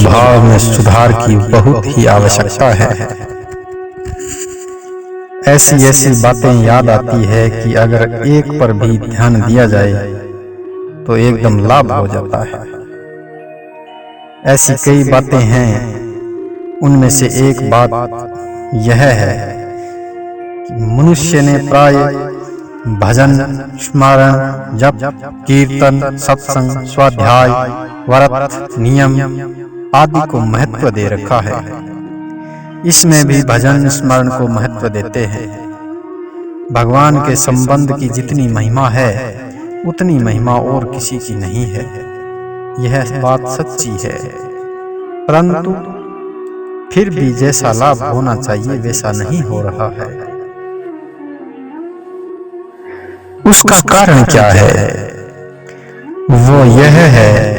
स्वभाव में सुधार की बहुत ही आवश्यकता है। ऐसी ऐसी बातें याद आती है कि अगर एक पर भी ध्यान दिया जाए तो एकदम लाभ हो जाता है। ऐसी कई बातें हैं, उनमें से एक बात यह है कि मनुष्य ने प्राय भजन, स्मरण, जप, कीर्तन, सत्संग, स्वाध्याय, व्रत, नियम आदि को महत्व दे रखा है। इसमें भी भजन स्मरण को महत्व देते हैं। भगवान के संबंध की जितनी महिमा है उतनी महिमा और किसी की नहीं है। यह बात सच्ची है, परंतु फिर भी जैसा लाभ होना चाहिए वैसा नहीं हो रहा है। उसका कारण क्या है? वो यह है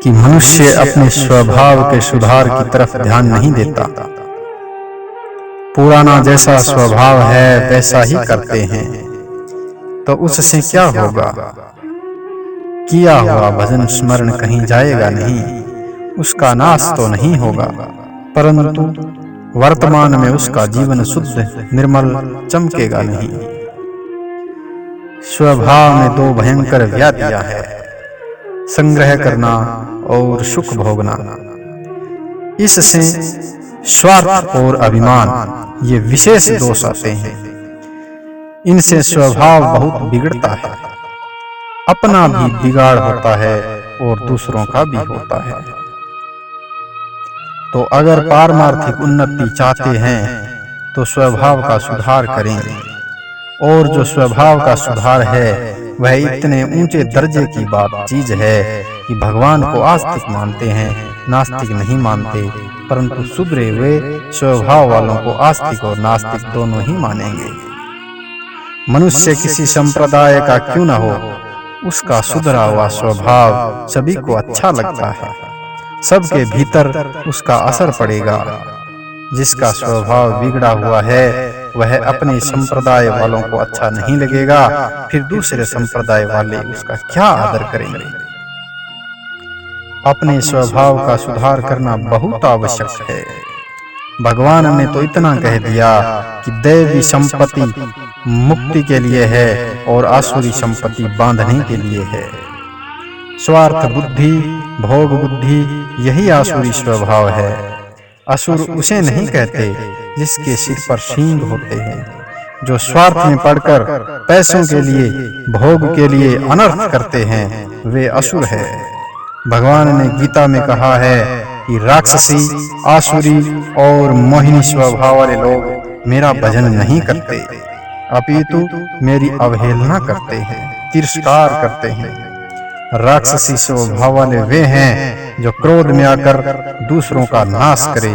कि मनुष्य अपने स्वभाव के सुधार की तरफ ध्यान नहीं देता। पुराना जैसा स्वभाव है वैसा ही करते हैं, तो उससे क्या होगा? किया हुआ भजन स्मरण कहीं जाएगा नहीं, उसका नाश तो नहीं होगा, परंतु वर्तमान में उसका जीवन शुद्ध निर्मल चमकेगा नहीं। स्वभाव में दो भयंकर व्याधियां हैं, संग्रह करना और सुख भोगना। इससे स्वार्थ और अभिमान ये विशेष दोष आते हैं। इनसे स्वभाव बहुत बिगड़ता है, अपना भी बिगाड़ होता है और दूसरों का भी होता है। तो अगर पारमार्थिक उन्नति चाहते हैं तो स्वभाव का सुधार करें। और जो स्वभाव का सुधार है वह इतने ऊंचे दर्जे की चीज है कि भगवान को आस्तिक मानते हैं, नास्तिक नहीं मानते, परंतु सुधरे हुए स्वभाव वालों को आस्तिक और नास्तिक दोनों ही मानेंगे। मनुष्य किसी संप्रदाय का क्यों न हो, उसका सुधरा हुआ स्वभाव सभी को अच्छा लगता है, सबके भीतर उसका असर पड़ेगा। जिसका स्वभाव बिगड़ा हुआ है वह अपने संप्रदाय वालों को अच्छा नहीं लगेगा, फिर दूसरे संप्रदाय वाले उसका क्या आदर करेंगे। अपने स्वभाव का सुधार करना बहुत आवश्यक है। भगवान ने तो इतना कह दिया कि दैवी संपत्ति मुक्ति के लिए है और आसुरी संपत्ति बांधने के लिए है। स्वार्थ बुद्धि, भोग बुद्धि यही आसुरी स्वभाव है। असुर उसे नहीं कहते जिसके सिर पर सींग होते हैं। जो स्वार्थ में पड़कर पैसों के लिए, भोग के लिए अनर्थ करते हैं वे असुर है। भगवान ने गीता में कहा है कि राक्षसी, आसुरी और मोहिनी स्वभाव वाले लोग मेरा भजन नहीं करते, अपितु मेरी अवहेलना करते हैं, तिरस्कार करते हैं। राक्षसी स्वभाव वाले वे हैं जो क्रोध में आकर दूसरों का नाश करे।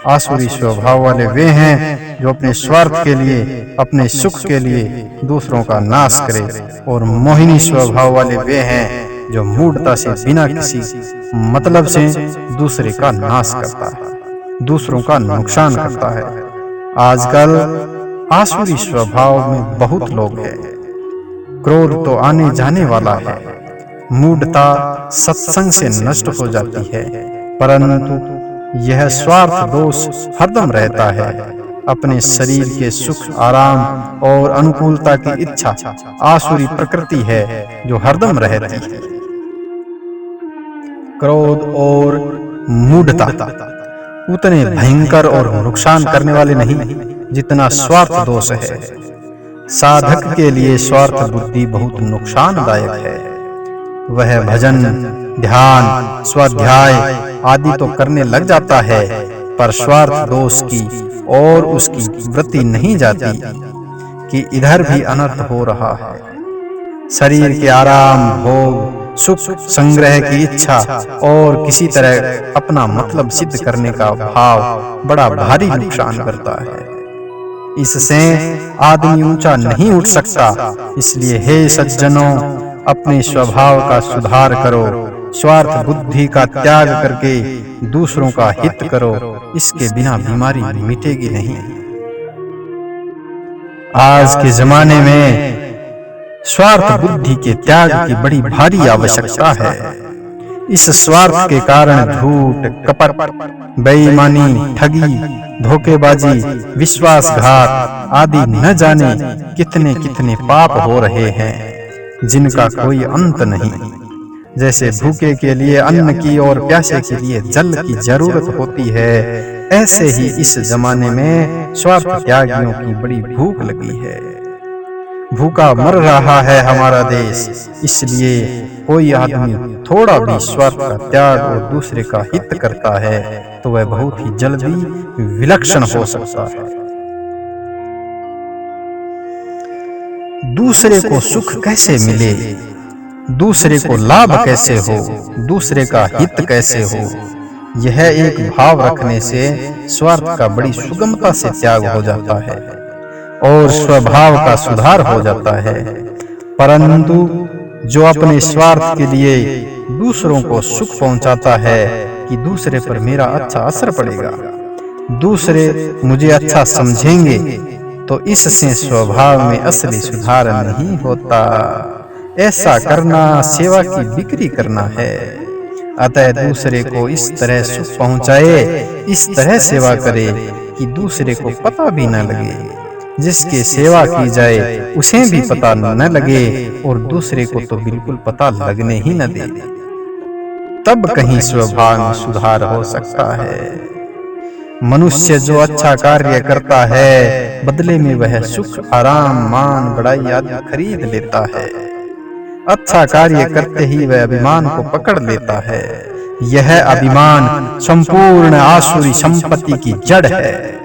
आसुरी स्वभाव वाले वे हैं जो अपने स्वार्थ के लिए, अपने सुख के लिए दूसरों का नाश करे। और मोहिनी स्वभाव वाले वे हैं जो मूढ़ता से बिना किसी मतलब से दूसरे का नाश करता है, दूसरों का नुकसान करता है। आजकल आसुरी स्वभाव में बहुत लोग हैं। क्रोध तो आने जाने वाला है, मूढ़ता सत्संग से नष्ट हो जाती है, परंतु यह स्वार्थ दोष हरदम रहता है। अपने शरीर के सुख, आराम और अनुकूलता की इच्छा आसुरी प्रकृति है जो हरदम रहती है। क्रोध और मूढ़ता उतने भयंकर और नुकसान करने वाले नहीं जितना स्वार्थ दोष है। साधक के लिए स्वार्थ बुद्धि बहुत नुकसानदायक है। वह भजन, ध्यान, स्वाध्याय आदि तो करने लग जाता है, पर स्वार्थ दोष की और उसकी वृत्ति नहीं जाती कि इधर भी अनर्थ हो रहा है। शरीर के आराम, भोग, सुख, संग्रह की इच्छा और किसी तरह अपना मतलब सिद्ध करने का भाव बड़ा भारी नुकसान करता है। इससे आदमी ऊंचा नहीं उठ सकता। इसलिए हे सज्जनों, अपने स्वभाव का सुधार करो, स्वार्थ बुद्धि का त्याग करके दूसरों का हित करो। इसके बिना बीमारी मिटेगी नहीं। आज के जमाने में स्वार्थ बुद्धि के त्याग की बड़ी भारी आवश्यकता है। इस स्वार्थ के कारण झूठ, कपट, बेईमानी, ठगी, धोखेबाजी, विश्वासघात आदि न जाने कितने कितने पाप हो रहे हैं जिनका कोई अंत नहीं। जैसे भूखे के लिए अन्न की और प्यासे के लिए जल की जरूरत होती है, ऐसे ही इस जमाने में स्वार्थ त्यागियों की बड़ी भूख लगी है। भूखा मर रहा है हमारा देश, इसलिए कोई आदमी थोड़ा भी स्वार्थ का त्याग और दूसरे का हित करता है तो वह बहुत ही जल्दी विलक्षण हो सकता है। दूसरे को सुख कैसे मिले, दूसरे को लाभ कैसे हो, दूसरे का हित कैसे हो, यह एक भाव रखने से स्वार्थ का बड़ी सुगमता से त्याग हो जाता है और स्वभाव का सुधार हो जाता है। परंतु जो अपने स्वार्थ के लिए दूसरों को सुख पहुंचाता है कि दूसरे पर मेरा अच्छा असर पड़ेगा, दूसरे मुझे अच्छा समझेंगे, तो इससे स्वभाव में असली सुधार नहीं होता। ऐसा करना सेवा की बिक्री करना है। अतः दूसरे को इस तरह सुख पहुंचाए, इस तरह सेवा करे कि दूसरे को पता भी न लगे। जिसकी सेवा की जाए उसे भी पता न लगे और दूसरे को तो बिल्कुल पता लगने ही न दे, तब कहीं स्वभाव में सुधार हो सकता है। मनुष्य जो अच्छा कार्य करता है, बदले में वह सुख, आराम, मान, बड़ाई आदि खरीद लेता है। अच्छा कार्य करते ही वह अभिमान को पकड़ लेता है। यह अभिमान संपूर्ण आसुरी संपत्ति की जड़ है।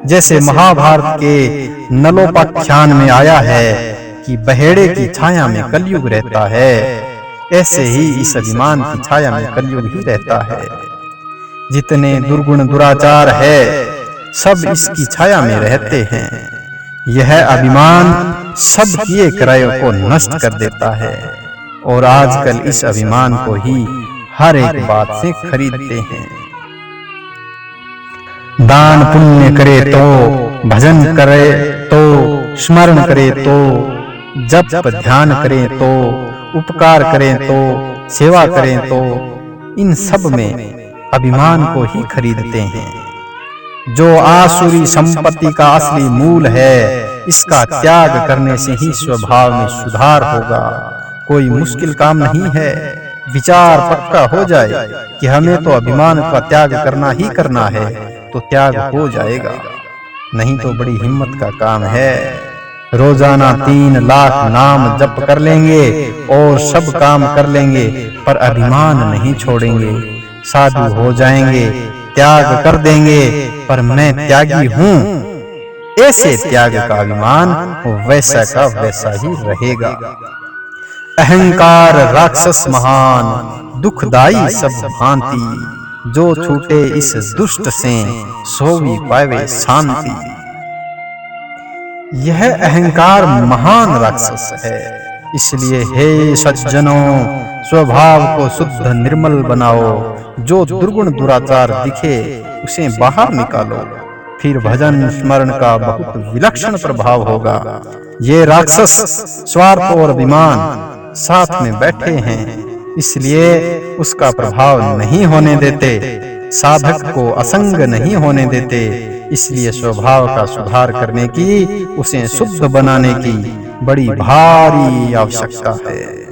जैसे महाभारत के नलोपाख्यान में आया है कि बहेड़े की छाया में कलयुग रहता है, ऐसे ही इस अभिमान की छाया में कलयुग ही रहता है। जितने दुर्गुण दुराचार है सब इसकी छाया में रहते हैं। यह अभिमान सब किए करायों को नष्ट कर देता है और आजकल इस अभिमान को ही हर एक बात से खरीदते हैं। दान पुण्य करे तो, भजन करे तो, स्मरण करे तो, जप ध्यान करें तो, उपकार करें तो, सेवा करें तो, इन सब में अभिमान को ही खरीदते हैं। जो आसुरी संपत्ति का असली मूल है, इसका त्याग करने से ही स्वभाव में सुधार होगा। कोई मुश्किल काम नहीं है। विचार पक्का हो जाए कि हमें तो अभिमान का त्याग करना ही करना है, तो त्याग हो जाएगा। नहीं तो बड़ी हिम्मत का काम है। रोजाना 3 लाख नाम जप कर लेंगे और सब काम कर लेंगे, पर अभिमान नहीं छोड़ेंगे। साधु हो जाएंगे, त्याग कर देंगे, पर मैं त्यागी हूँ, ऐसे त्याग का अभिमान वैसा का वैसा ही रहेगा। अहंकार राक्षस महान, दुखदाई सब भांति, जो छूटे इस दुष्ट से सोवी पावे शांति। यह अहंकार महान राक्षस है। इसलिए हे सज्जनों, स्वभाव को शुद्ध निर्मल बनाओ। जो दुर्गुण दुराचार दिखे उसे बाहर निकालो, फिर भजन स्मरण का बहुत विलक्षण प्रभाव होगा। ये राक्षस स्वार्थ और अभिमान साथ में बैठे हैं, इसलिए उसका प्रभाव नहीं होने देते। साधक को असंग नहीं होने देते। इसलिए स्वभाव का सुधार करने की, उसे शुद्ध बनाने की बड़ी भारी आवश्यकता है।